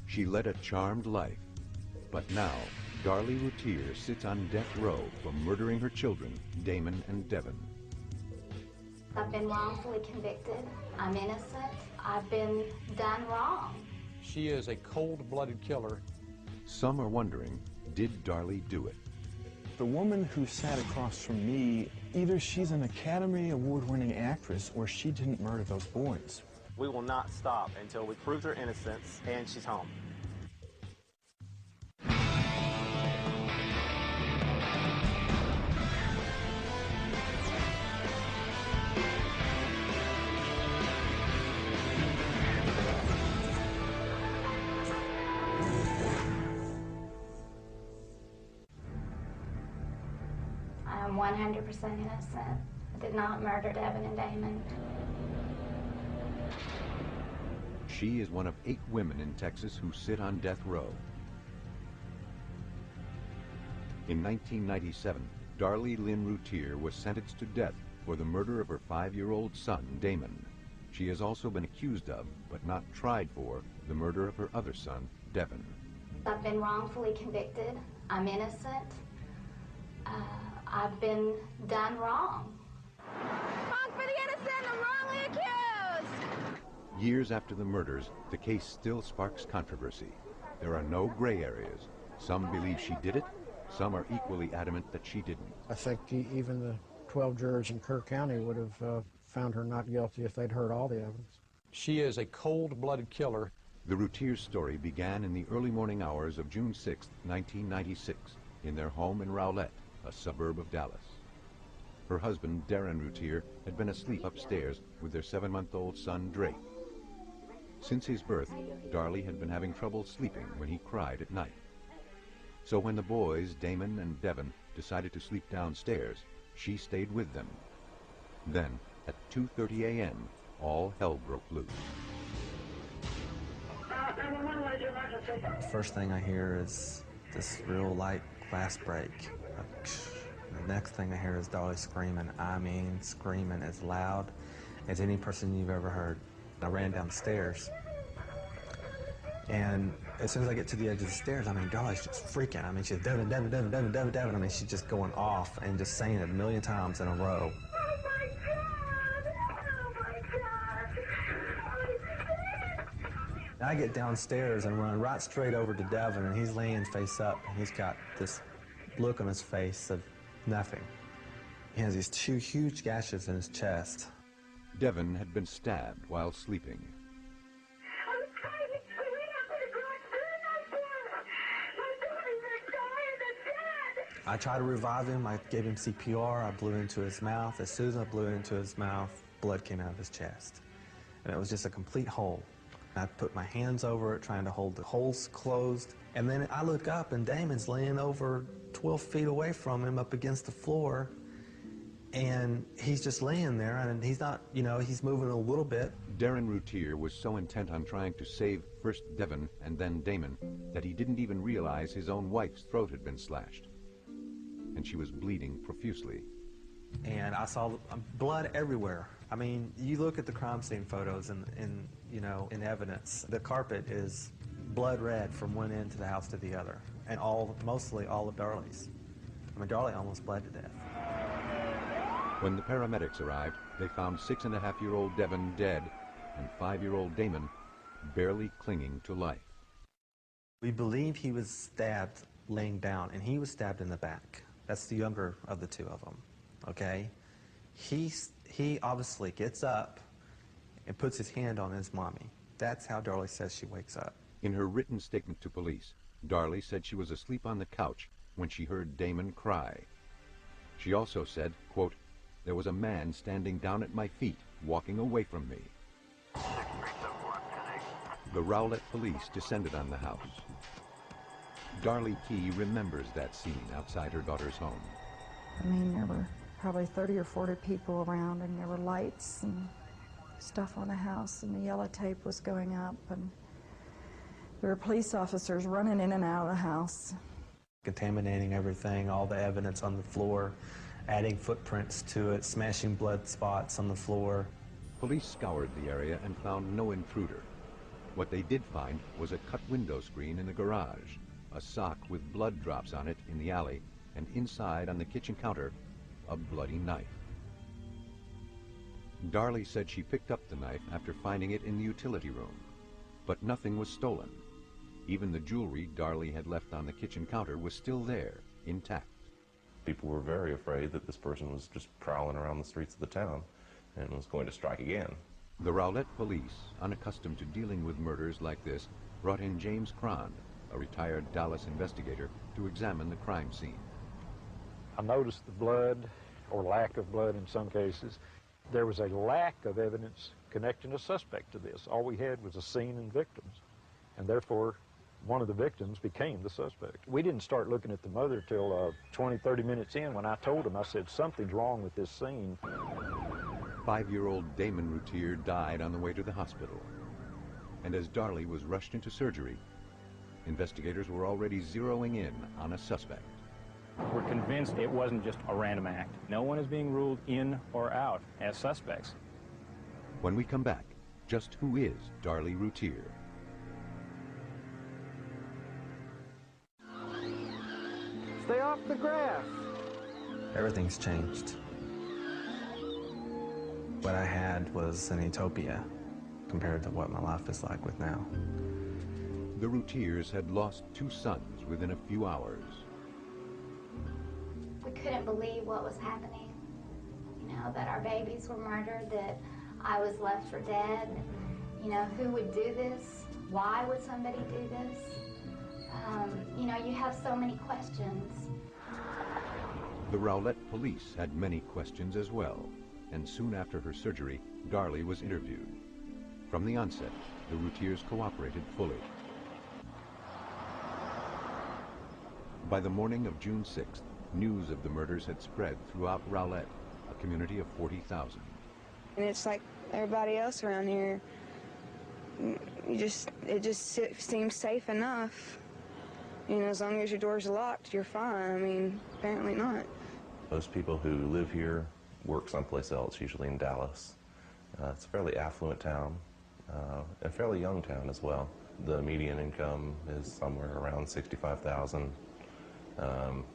She led a charmed life, but now Darlie Routier sits on death row for murdering her children, Damon and Devon. I've been wrongfully convicted. I'm innocent. I've been done wrong. She is a cold-blooded killer. Some are wondering, did Darlie do it? The woman who sat across from me, either she's an Academy Award-winning actress or she didn't murder those boys. We will not stop until we prove her innocence and she's home. I'm 100% innocent. I did not murder Devon and Damon. She is one of 8 women in Texas who sit on death row. In 1997, Darlie Lynn Routier was sentenced to death for the murder of her 5-year-old son, Damon. She has also been accused of, but not tried for, the murder of her other son, Devon. I've been wrongfully convicted. I'm innocent. I've been done wrong. Honk for the innocent, I'm wrongly accused! Years after the murders, the case still sparks controversy. There are no gray areas. Some believe she did it. Some are equally adamant that she didn't. I think even the 12 jurors in Kerr County would have found her not guilty if they'd heard all the evidence. She is a cold-blooded killer. The Routier story began in the early morning hours of June 6, 1996, in their home in Rowlett, a suburb of Dallas. Her husband, Darren Routier, had been asleep upstairs with their 7-month-old son, Drake. Since his birth, Darlie had been having trouble sleeping when he cried at night. So when the boys, Damon and Devon, decided to sleep downstairs, she stayed with them. Then, at 2:30 a.m., all hell broke loose. The first thing I hear is this real light glass break. The next thing I hear is Darlie screaming. I mean, screaming as loud as any person you've ever heard. I ran downstairs, and as soon as I get to the edge of the stairs, I mean, Darlie's just freaking. I mean, she's Devon, Devon, Devon, Devon, Devon, Devon. I mean, she's just going off and just saying it a million times in a row. I get downstairs and run right straight over to Devon, and he's laying face up, and he's got this look on his face of nothing. He has these 2 huge gashes in his chest. Devon had been stabbed while sleeping. I tried to revive him. I gave him CPR. I blew into his mouth. As soon as I blew into his mouth, blood came out of his chest. And it was just a complete hole. I put my hands over it, trying to hold the holes closed. And then I look up, and Damon's laying over 12 feet away from him up against the floor. And he's just laying there, and he's not, you know, he's moving a little bit. Darren Routier was so intent on trying to save first Devon and then Damon that he didn't even realize his own wife's throat had been slashed. And she was bleeding profusely. And I saw blood everywhere. I mean, you look at the crime scene photos and you know, in evidence, the carpet is blood red from one end to the house to the other. And mostly all of Darlie's. I mean, Darlie almost bled to death. When the paramedics arrived, they found 6.5-year-old Devon dead and 5-year-old Damon barely clinging to life. We believe he was stabbed laying down, and he was stabbed in the back. That's the younger of the 2 of them, okay? He obviously gets up and puts his hand on his mommy. That's how Darlie says she wakes up. In her written statement to police, Darlie said she was asleep on the couch when she heard Damon cry. She also said, quote, "There was a man standing down at my feet, walking away from me." The Rowlett police descended on the house. Darlie Key remembers that scene outside her daughter's home. I mean, there were probably 30 or 40 people around, and there were lights and stuff on the house, and the yellow tape was going up, and there were police officers running in and out of the house. Contaminating everything, all the evidence on the floor, adding footprints to it, smashing blood spots on the floor. Police scoured the area and found no intruder. What they did find was a cut window screen in the garage, a sock with blood drops on it in the alley, and inside on the kitchen counter, a bloody knife. Darlie said she picked up the knife after finding it in the utility room, but nothing was stolen. Even the jewelry Darlie had left on the kitchen counter was still there, intact. People were very afraid that this person was just prowling around the streets of the town and was going to strike again. The Rowlett police, unaccustomed to dealing with murders like this, brought in James Cron, a retired Dallas investigator, to examine the crime scene. I noticed the blood, or lack of blood in some cases. There was a lack of evidence connecting a suspect to this. All we had was a scene and victims, and therefore one of the victims became the suspect. We didn't start looking at the mother till 20, 30 minutes in when I told him, I said, something's wrong with this scene. 5-year-old Damon Routier died on the way to the hospital. And as Darlie was rushed into surgery, investigators were already zeroing in on a suspect. We're convinced it wasn't just a random act. No one is being ruled in or out as suspects. When we come back, just who is Darlie Routier? Stay off the grass. Everything's changed. What I had was an utopia compared to what my life is like with now. The Routiers had lost 2 sons within a few hours. We couldn't believe what was happening. You know, that our babies were murdered, that I was left for dead. You know, who would do this? Why would somebody do this? You know, you have so many questions. The Rowlett police had many questions as well, and soon after her surgery, Darlie was interviewed. From the onset, the Routiers cooperated fully. By the morning of June 6th, news of the murders had spread throughout Rowlett, a community of 40,000. And it's like everybody else around here, it just seems safe enough. You know, as long as your door's locked, you're fine. I mean, apparently not. Most people who live here work someplace else, usually in Dallas. It's a fairly affluent town, a fairly young town as well. The median income is somewhere around $65,000.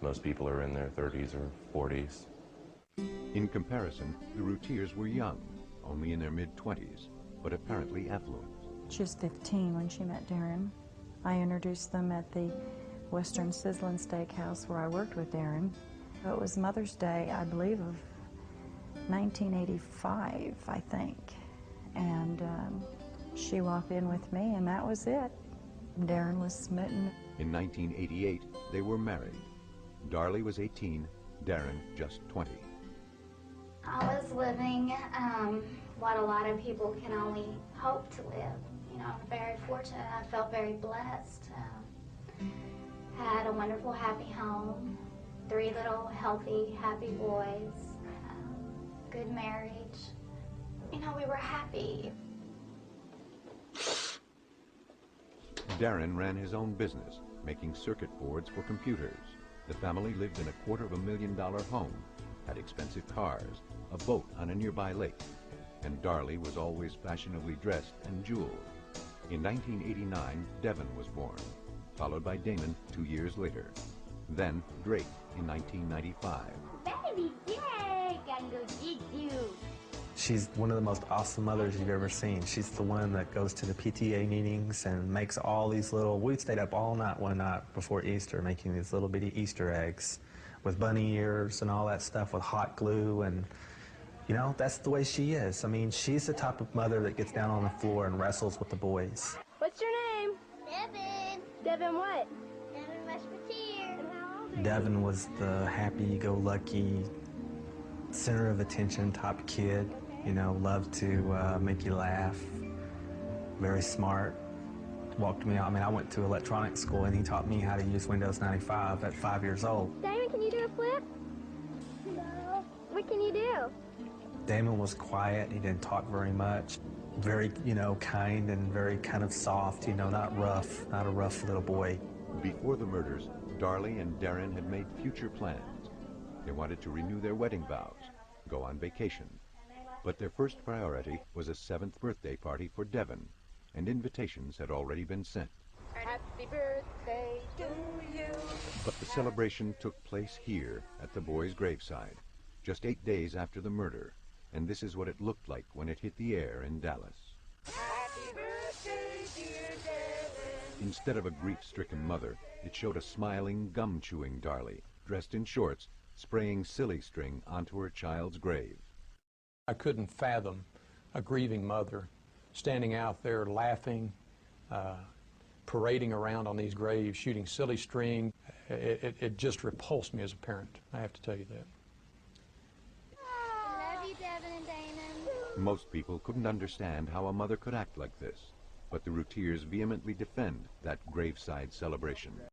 Most people are in their 30s or 40s. In comparison, the Routiers were young, only in their mid-20s, but apparently affluent. She was 15 when she met Darren. I introduced them at the Western Sizzlin' Steakhouse where I worked with Darren. It was Mother's Day, I believe, of 1985, I think. And she walked in with me, and that was it. Darren was smitten. In 1988, they were married. Darlie was 18, Darren just 20. I was living what a lot of people can only hope to live. You know, I'm very fortunate. I felt very blessed. Had a wonderful, happy home, 3 little, healthy, happy boys, good marriage. You know, we were happy. Darren ran his own business, making circuit boards for computers. The family lived in a $250,000 home, had expensive cars, a boat on a nearby lake, and Darlie was always fashionably dressed and jeweled. In 1989, Devon was born, followed by Damon 2 years later. Then Drake in 1995. Baby Jake, I'm gonna get you. She's one of the most awesome mothers you've ever seen. She's the one that goes to the PTA meetings and makes all these little, we stayed up all night one night before Easter making these little bitty Easter eggs with bunny ears and all that stuff with hot glue, and you know, that's the way she is. I mean, she's the type of mother that gets down on the floor and wrestles with the boys. What's your name? Devon. Devon what? Devon Musketeer. And how old are you? Devon was the happy-go-lucky, center of attention type kid. You know, loved to make you laugh. Very smart. Walked me out. I mean, I went to electronics school and he taught me how to use Windows 95 at 5 years old. Damon, can you do a flip? No. What can you do? Damon was quiet. He didn't talk very much. Very, you know, kind and very kind of soft, you know, not rough, not a rough little boy. Before the murders, Darlie and Darren had made future plans. They wanted to renew their wedding vows, go on vacation. But their first priority was a 7th birthday party for Devon, and invitations had already been sent. Happy birthday to you. But the celebration took place here at the boy's graveside, just 8 days after the murder, and this is what it looked like when it hit the air in Dallas. Happy birthday, dear Devon. Instead of a grief-stricken mother, it showed a smiling, gum-chewing Darlie, dressed in shorts, spraying silly string onto her child's grave. I couldn't fathom a grieving mother standing out there laughing, parading around on these graves, shooting silly string. It just repulsed me as a parent, I have to tell you that. I love you, Devon and Damon. Most people couldn't understand how a mother could act like this, but the Routiers vehemently defend that graveside celebration.